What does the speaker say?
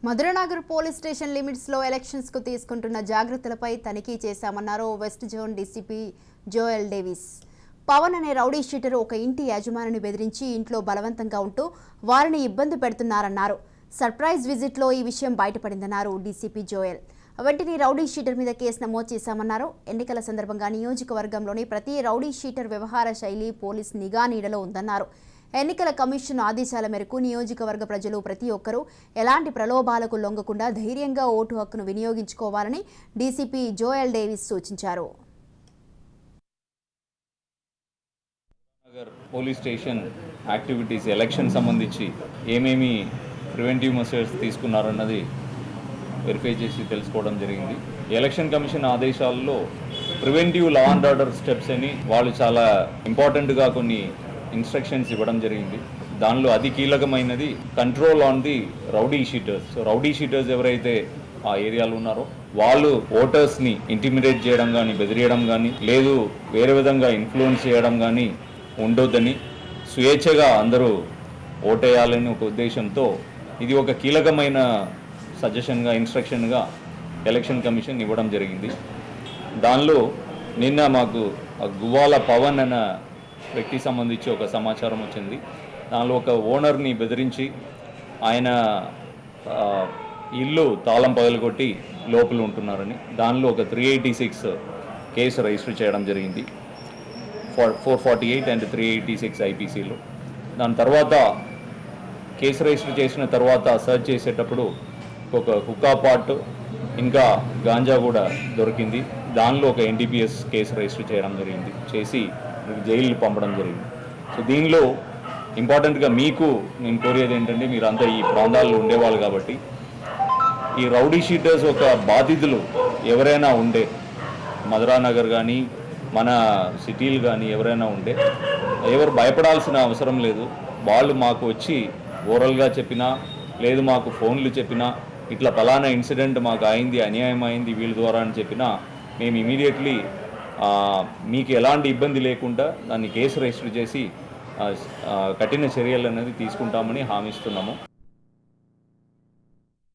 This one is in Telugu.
మధురనగర్ పోలీస్ స్టేషన్ లిమిట్స్ లో ఎలక్షన్స్ కు తీసుకుంటున్న జాగ్రత్తలపై తనిఖీ చేశామన్నారు west zone DCP Joel Davis. Pavan అనే రౌడీ షీటర్ ఒక ఇంటి యజమానిని బెదిరించి ఇంట్లో బలవంతంగా ఉంటూ వారిని ఇబ్బంది పెడుతున్నారన్నారు. సర్ప్రైజ్ విజిట్ లో ఈ విషయం బయటపడిందన్నారు డీసీపీ జోయల్. వెంటనే రౌడీ షీటర్ మీద కేసు నమోదు చేశామన్నారు. ఎన్నికల సందర్భంగా నియోజకవర్గంలోని ప్రతి రౌడీ షీటర్ వ్యవహార శైలి పోలీస్ నిఘా నీడలో ఉందన్నారు. ఎన్నికల కమిషన్ ఆదేశాల మేరకు నియోజకవర్గ ప్రజలు ప్రతి ఒక్కరూ ఎలాంటి ప్రలోభాలకు లొంగకుండా ధైర్యంగా ఓటు హక్కును వినియోగించుకోవాలని డీసీపీ జోయల్ డేవిస్ సూచించారు. పోలీస్ స్టేషన్ యాక్టివిటీస్ ఎలక్షన్ సంబంధించి ఏమేమి ప్రివెంటివ్ మెజర్స్ తీసుకున్నారన్నది వెరిఫై చేసి తెలుసుకోవడం జరిగింది. ఎలక్షన్ కమిషన్ ఆదేశాల్లో preventive law and order steps అని వాళ్ళు చాలా ఇంపార్టెంట్గా కొన్ని ఇన్స్ట్రక్షన్స్ ఇవ్వడం జరిగింది. దానిలో అతి కీలకమైనది control on the rowdy sheeters. So rowdy sheeters ఎవరైతే ఆ ఏరియాలో ఉన్నారో వాళ్ళు ఓటర్స్ని ఇంటిమిడేట్ చేయడం కానీ, బెదిరియడం కానీ, లేదు వేరే విధంగా ఇన్ఫ్లుయెన్స్ చేయడం కానీ ఉండొద్దని, స్వేచ్ఛగా అందరూ ఓటేయాలని ఒక ఉద్దేశంతో ఇది ఒక కీలకమైన సజెషన్గా, ఇన్స్ట్రక్షన్గా ఎలక్షన్ కమిషన్ ఇవ్వడం జరిగింది. దానిలో నిన్న మాకు గువ్వాల పవన్ అన్న వ్యక్తి సంబంధించి ఒక సమాచారం వచ్చింది. దానిలో ఒక ఓనర్ని బెదిరించి ఆయన ఇల్లు తాళం పగలగొట్టి లోపల ఉంటున్నారని దానిలో ఒక 386 కేసు రిజిస్టర్ చేయడం జరిగింది. 448 అండ్ 386 ఐపీసీలో. దాని తర్వాత కేసు రిజిస్టర్ చేసిన తర్వాత సర్చ్ చేసేటప్పుడు ఒక హుక్కా పాట్ ఇంకా గాంజా కూడా దొరికింది. దానిలో ఒక ఎన్డీపీఎస్ కేసు రిజిస్టర్ చేయడం జరిగింది, చేసి జైలు పంపడం జరిగింది. సో దీనిలో ఇంపార్టెంట్గా మీకు నేను కోరేది ఏంటంటే, మీరంతా ఈ ప్రాంతాల్లో ఉండేవాళ్ళు కాబట్టి ఈ రౌడీ షీటర్స్ ఒక బాధితులు ఎవరైనా ఉండే, మధురానగర్ కానీ మన సిటీలు కానీ ఎవరైనా ఉండే, ఎవరు భయపడాల్సిన అవసరం లేదు. వాళ్ళు మాకు వచ్చి ఓరల్గా చెప్పినా, లేదు మాకు ఫోన్లు చెప్పినా, ఇట్లా ఫలానా ఇన్సిడెంట్ మాకు అయింది, అన్యాయం అయింది వీళ్ళ ద్వారా అని చెప్పినా మేము ఇమీడియట్లీ మీకు ఎలాంటి ఇబ్బంది లేకుండా దాన్ని కేసు రిజిస్టర్ చేసి కఠిన చర్యలు అనేది తీసుకుంటామని హామీ ఇస్తున్నాము.